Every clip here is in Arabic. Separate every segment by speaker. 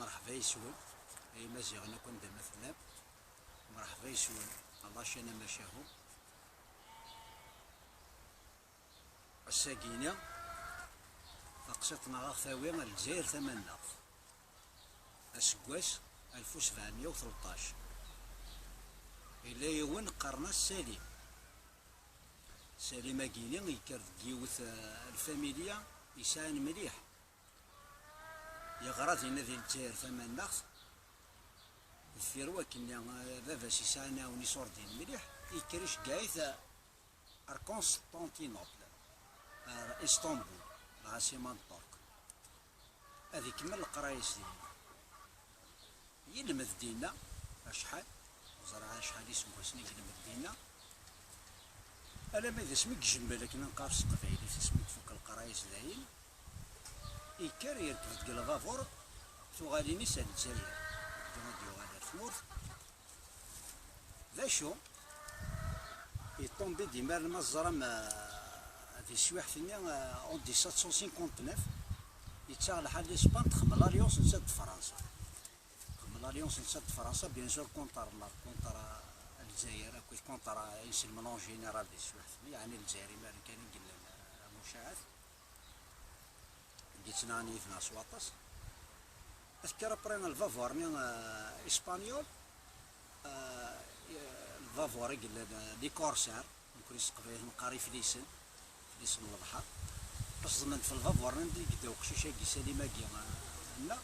Speaker 1: مرحبا يسون اي مزيغنا كون دا مثلا مرحبا يسون الله شانا ما شاهو الساقينة أقسطنا غاثاوي الجزائر ثمنا أسكواس 1713 إلا يوان قرنا السليم سليم أكيني يكرد جيوث الفاميليا يسان مليح يغرض هنا ذي الجزائر ثمنا الفيروا كنا بابا سيسانا ونصور دين مليح يكريش قايث قسطنطينوبل اسطنبول العاصمة الترك هذه كمل القرايس ديالنا يلمذ دينا شحال زرعها شحال يسمو سنين يلمذ دينا الا ما اذا سمك جمل لكن نقارس قبايلي تسمك فوق القرايس داين يكر يركب تقل الفافور ثغالي نسال الجزائر ديو غادر ثمورث ذا شو يطومبي ديما المزرم في السواح ثاني اون 1759 يتشغل حال لإسبان تخمم لاليونس نسد فرنسا تخمم لاليونس نسد فرنسا بيان سور كونتر الجزائر كويس كونتر ينسي الملون جينيرال دي السواح يعني الجزائري ماريكاني قل المشاعر جيتنا ني 17 اذكر برين الفافورني اسبانيول الفافوري قل دي كورسار يمكن يسقفيه نقاري في ليسن ليسن البحر بس ضمنت في الفافور ندي قداو قشيشه كي سليمه كي لا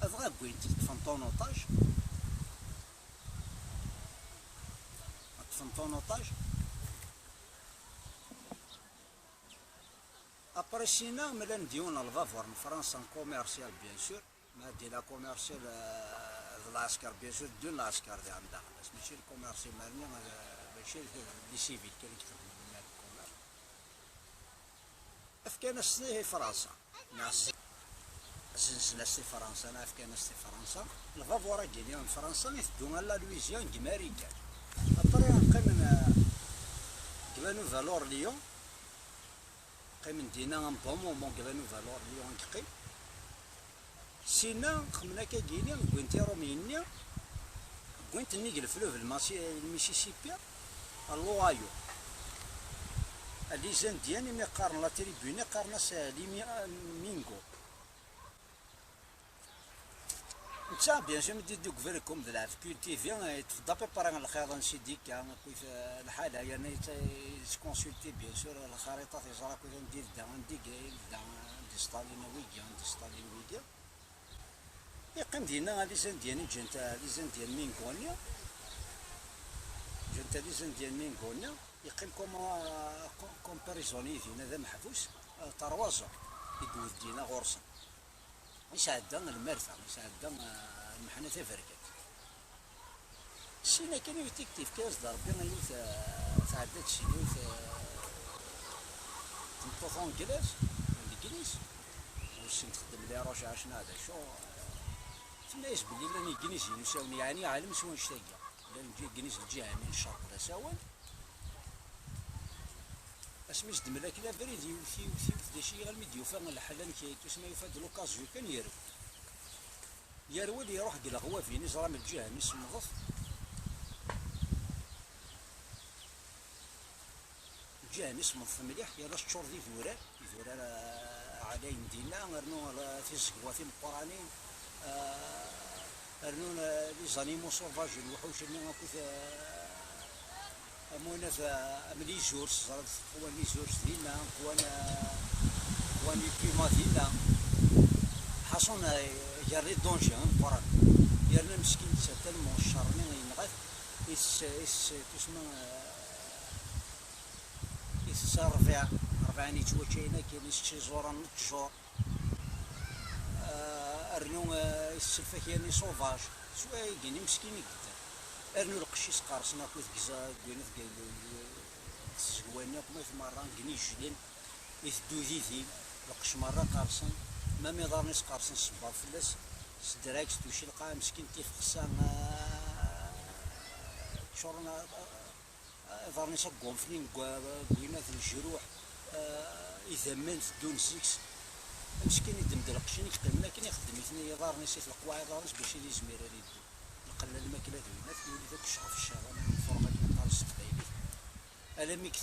Speaker 1: ابغى بوين تفنطونوطاج تفنطونوطاج ابريسينا ملا نديونا الفافور من فرنسا كوميرسيال بيان سور ما دي لا كوميرسيال العسكر بيان سور دون العسكر دي عندها بس ماشي الكوميرسيال مالنا ماشي لي سيفيل كي يكتبوا أفكان السنة هي فرنسا ناس سنسنا سي فرنسا أنا أفكان سي فرنسا الفافورا كيليا من فرنسا يثدو على لويزيان كماريكان أبري نقيم كبانو فالور ليون قيم دينا ان بون مومون كبانو فالور ليون كقيم سينا خمنا كاكيليا كوينتي رومينيا كوينت نيك الفلوف الميسيسيبي اللوايو ليزان ديالي مي قارن لا تريبيوني قارنا سالي مينغو نتا بيان سور مدي دوك فيركم د العف كولتيفي تفضل بيبارا الخيط نسي ديك كيف الحاله يعني تكونسلتي بيان سور الخريطه تيزرا كيف ندير دا ندي ستالين ويكيا ندي ستالين ويكيا يقيم دينا ليزان ديالي جنتا ليزان ديال مينغونيا جنتا ليزان ديال مينغونيا يقيم كومباريزوني فينا ذا محبوس طروازة يدوز دينا غرصة يساعد المرفع يساعد المحنة تفرقت السينا كان يتكتيف كاز ضربي يوث تعدد شي يوث تنطوط انجليز الانجليز وش نخدم لي روش عشنا هذا شو تما يسبق لي لاني انجليزي نساوني يعني عالم سوى نشتاقة لان نجي انجليز الجهة من الشرق ذا ساون اسميش دملا كلا بريد يوثي داشي غير ميد يوفا الحلان كي تسمى يوفا د لوكازيو كان يروي اللي يروح قال هو فين يزرى من الجهه نص نظف الجهه نص نظف مليح يلا الشور دي ذورا على يمدينا رنو في الزقوا في القرانين رنو لي زانيمو سوفاج الوحوش اللي كيف أمونا ملي جورس زرد قواني جورس دينا قواني كيما دينا حصون يري دونجان قران يرنا مسكين تلمو الشرني ينغث تسمى يتصرفع ربعاني توجينا كاين شي زورا نتجور أرنو السلفة كاين سوفاج شويه كاين مسكين يقدر أرنو القشيس قارصنا كوث كزا كوينث قايلو تزقواني قميث مرة كني جلين يثدو ذيثي القش مرة قارصن ما ميضارنيس قارصن صبار فلاس سدراكس توشي لقا مسكين تيفقسان شورنا ضارنيس قونفلين كوينث الجروح إذا من دون سيكس مسكين يدمد القشين يقيمنا كان يخدم ثني يضار نسيت القواعد دارس باش يلي زمير يدو نقل الماكله دوينات يولي داك الشهر في الشهر انا الفرقه كي طال السقايلي الا ميك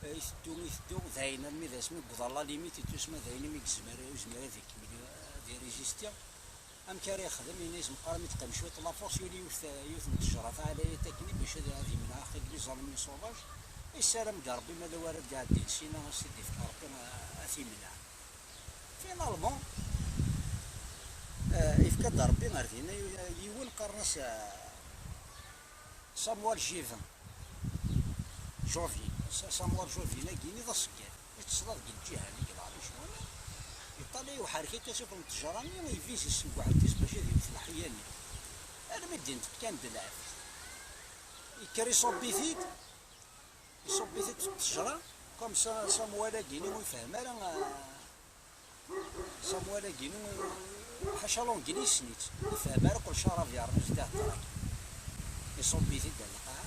Speaker 1: يثدو ذاين الميدا اسمي بضلا ليميت تسمى ذاين ميك زمير هذيك دي ريزيستيا ام كاري يخدم ينيز مقارن يتقم شويه لافورس يولي يوث التجاره فعلى تكني باش هذه منها خير لي ظالمين صوباج السلام ربي مالا وارد قاعدين سينا سيدي في ربي اثي منها فينالمون يفكد ربي غير يول قرنس ساموال جيفان جوفي ساموال جوفي لاكيني ذا السكان يتصدر ديال الجهه اللي كيضرب شنو يطلع وحركه تشوف التجاراني ما يفيش السوق واحد باش يدير في الحياني انا ما دينت كان دلعف يكري يصوبي فيك في التجاره كوم ساموال كيني ويفهم راه ساموال كيني حاشا لونجلي سنيت يفهم راه كل شهر في عرض جداه الطريق يصوبي فيك ديال القاعه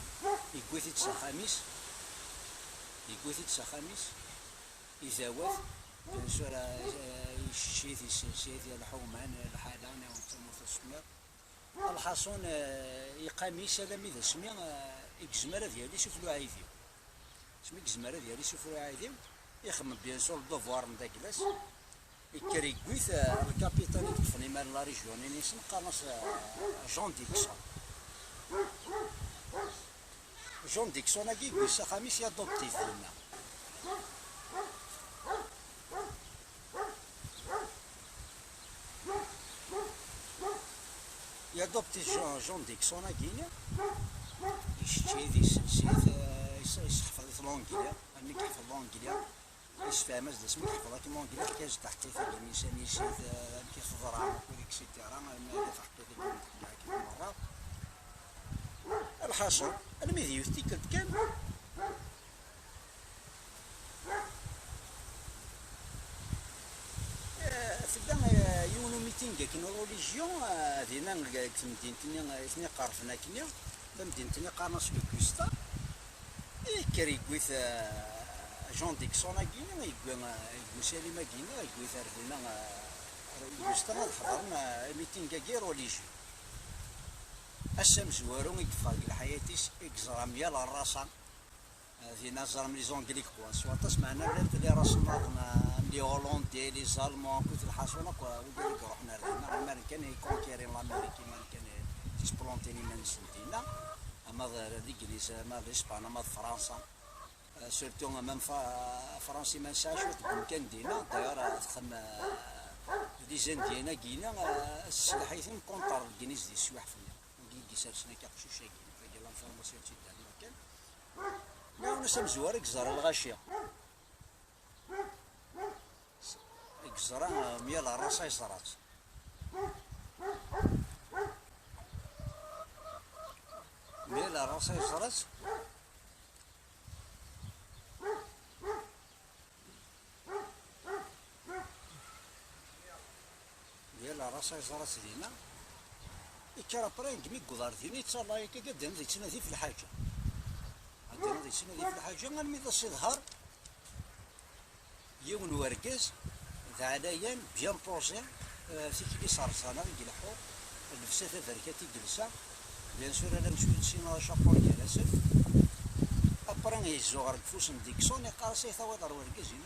Speaker 1: يكويثي تسا خميس يزاوث بيان سور يشيث الحومان الحالان وتموت السمير الحصون يقامي سلامي ذا سمي يكزمر ديالي شوف له عايديو سمي كزمر ديالي شوف له عايديو يخدم بيان سور الدوفوار نتا كلاس يكري كويث الكابيتان يدفني مال لا ريجيون نيسن قرنص جون ديكسون هاكي كويث خميس يادوبتي فينا يادوبتي جون ديكسون هاكينيا يشتي يحفظ لونجليا ملي كيحفظ لونجليا يسفهم هذا اسمه كيحفظ هاك لونجليا كاج تحت في الانسان يشيد كيحفظ راه وديك السيتيرا ما في حقيقه كيف مره الحاصل الميديو تيكلت كان فدا يونو ميتينغ كاين روليجيون دينا مدينتني ثني قارفنا كنيا مدينتني قارناس بكوستا كري كويث جون ديكسون كينا يقول سالمه كينا يقول ثارثنا كوستا حضرنا ميتينغ كي روليجيون الشمس وارون يكفى الحياتيس اكزرام يا الراسان في نظر من لي زونغليك كوا سوا تسمعنا لي راسنا لي هولندي لي زالمون كنت الحاصونه كوا وديك روحنا لهنا الامريكان يكونكيرين الامريكي ما كان تسبلونتيني من سنتينا اما الانجليز اما الاسبان اما فرنسا سورتو مام فرنسي ما نساش كان دينا داير تخم لي زين ديالنا كينا السلاحيتين كونطر الكنيز ديال السواح فينا سالسنا كاقشو شاكين ديال لانفورماسيون تيدار المكان ناونا سمزوار يكزر الغاشيه يكزر ميال الراس يصرات ميال الراس يصرات ميال الراس يصرات دينا كرا برين كمي قدر ثاني تصلى هكا قدام ذي تنادي في الحاجه عندنا ذي تنادي في الحاجه غنمي ذا الظهر يوم وركز ذا عليا بيان بروجي في كي صار سنه يلحو اللبسه بركاتي جلسه بيان سور انا مسؤول سينا شابور جالس ابرين يزو غير فوس ديكسون يقال سي ثوا دار وركزين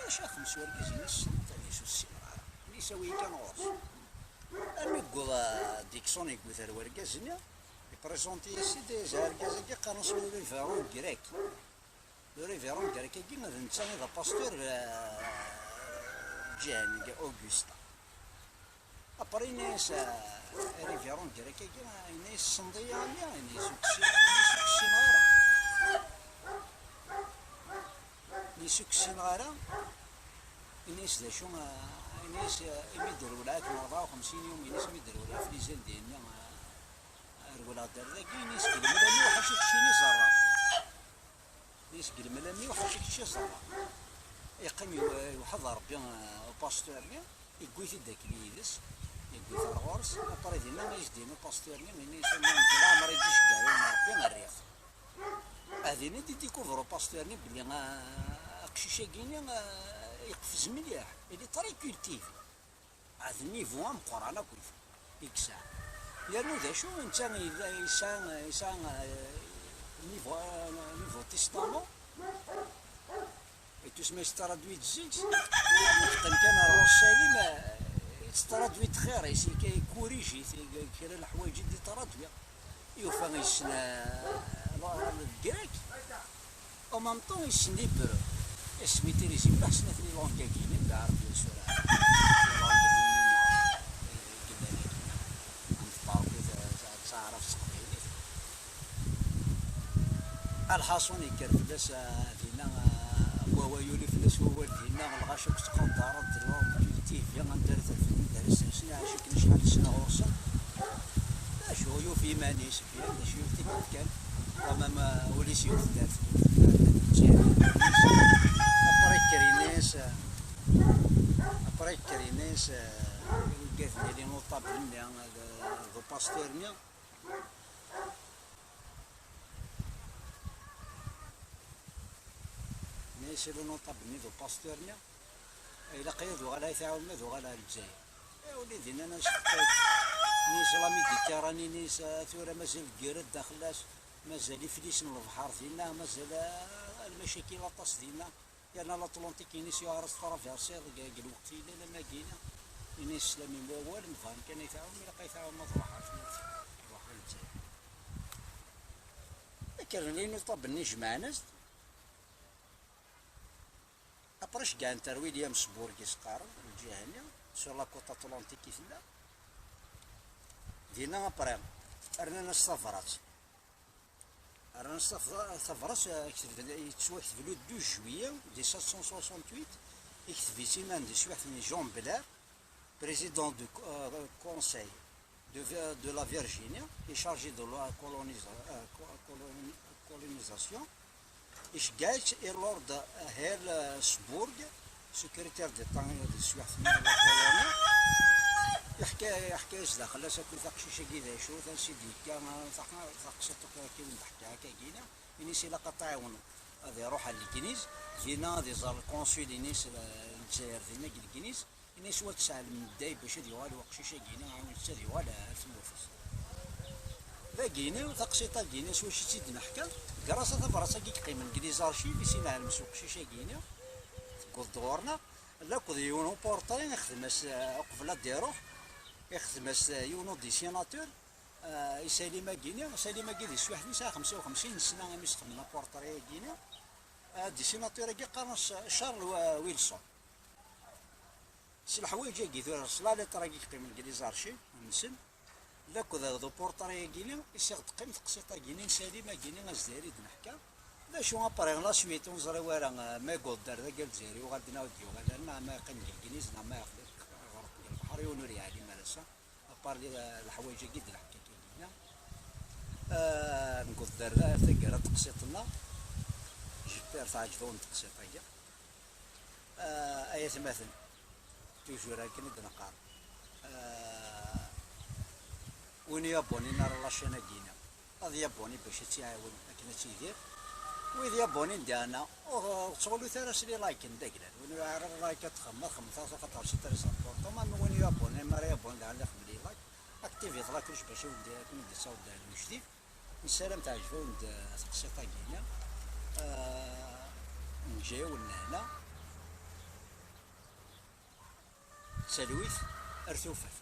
Speaker 1: شاف مس وركزين ثاني شو السينما اللي يسوي كان غوص الميكولا ديكسون يقول ثار ورقازنا يبريزونتي سيدي زاركاز كي قانص لو ريفيرون غريك كي غادي نتساني ذا باستور جان اوغوستا ابري ناس ريفيرون غريك كي ناس صنديه ناس سوكسي نغارا ناس ذا شو الناس يمدروا ولات 54 يوم الناس يمدروا ولا في ليزال ديالنا رجولات دار ذاك الناس كلمه وحاشك شي زرا ناس كلمه وحاشك شي زرا يقيم يحضر بيان باستورني يقول داك اليدس يقول الغورس ابري دينا ما يجدينا باستورني من يسمى العمر يجيش كاع بيان الريف هذه ندي ديكوفرو باستورني بلي قشيشه كينيا يقفز مليح اللي طري كولتيفي هاد النيفو مقران اكو ديك الساعه يانو ذا شو انت يسان نيفو تيستانو تسمى يسترادويت زيت نخدم كان الروسالي ما يسترادويت خير يسي كوريجي كاين الحوايج اللي ترادويا يوفا يسنا الكراك او مام طون يسن لي برو اسميتي لي سيبا حسنا في لي لونكا كاينين بعرف بيان سور تعرف تقبيلي الحاصون يكرفلاس فينا هو يولي فلاس هو فينا الغاشا كتقون دارات دلهم تيفيا غندرت الفيلم دار سنة عاشق شحال سنة غرصة باش هو يوفي مانيس فيها باش يوفي كان وما ما وليس يوفي دارت أبريك كرينيس أبريك كرينيس قاثني لي نوطاب لنا ذو باستيرنيا نيس لي نوطاب لنا ذو باستيرنيا إلا قيدو غالا يتعاون ذو غالا الجزائر وليدي أنا شفت نيس لا ميديتيراني نيس ثورة مازال كيرد داخلاش مازال يفليس من البحر ديالنا مازال المشاكل لاطاس ديالنا يانا لاطلونتيك ينيس يعرس ترافيرسير كاع الوقت إلا لما كاينة ينيس سلامي والو مفهم كان يتعاون إلا يتعاون ما تروح تروح للجزائر كان لي نوطاب نيش معنا أبرش كانتر ويليامز بورغيس قارن الجهة سور لا كوط أطلنطيكي ثلا دينا أبرام أرنا السفرات أرنا السفرات يتسوى كتب له 12 جوية 1768 يكتب سيمان دي سواح ثاني جون بلار بريزيدون دو كونساي de la Virginie et chargé de la colonisation إشجاج إيرلورد هيرلسبورغ سكرتير ديتا دي سواح ثاني الكولونيا يحكي داخل ساكن ثاق شي كذا شو ثان سيدي كان ثاق شطك كي نحكي هكا كينا ينيس إلا قطعون هذا يروح للكنيز فينا هذا زار الكونسول ينيس الجزائر فينا الكنيز ينيس هو تسعى من الداي باش هادي والو وقشيشة كينا عاون تسالي ولا تموفس ذا كينا ثاق شيطا كينا سوا شي تيد نحكا كراسة ثبراسة كي قيم الكنيز ارشيف يسينا على المسوق شيشة كينا تقول دورنا لا كود يونو بورطري نخدم قبل ديروح يخدم يونو ديسيناتور يسالي ما كينا سالي ما كيدي شي واحد نسا 55 سنه يخدم لا بورطري كينا ديسيناتور كي قرن شارل ويلسون سي الحوايج كي ثور صلا لي طرا كي قيم الانجليز ارشي نسن لا كود ذو بورطري كينا يسيغ تقيم تقسيطه كينا سالي ما كينا الجزائري نحكا لا شو ابري لا سويت نزري ورا ما قول دار ذا قال الجزائري وغادي ناوديو غادي ما قن الانجليز ما ياخذ البحر يونوري علي مالسا ابار الحوايج كي نحكي كاينين نقول دار ثقيره تقسيطنا جبير تعجبون تقسيطيه ايات مثلا توجور هكا نقار وين يابوني نرى لاشينا كينا هذا يابوني باش تيعاون هكا تيدير وإذا يابوني ديالنا وتصولو ثلاث لي لايكن داكلا وين يعرف لايك تخمر 15 خاطر شي تري سابورت ما وين يابوني ما يابوني ديال اللي خدم لي لايك اكتيفيت لا كلش باش ندير صوت ديال المجديد نسلام تعجبو تقسيطه كينا نجيو لهنا سلويت ارثوفات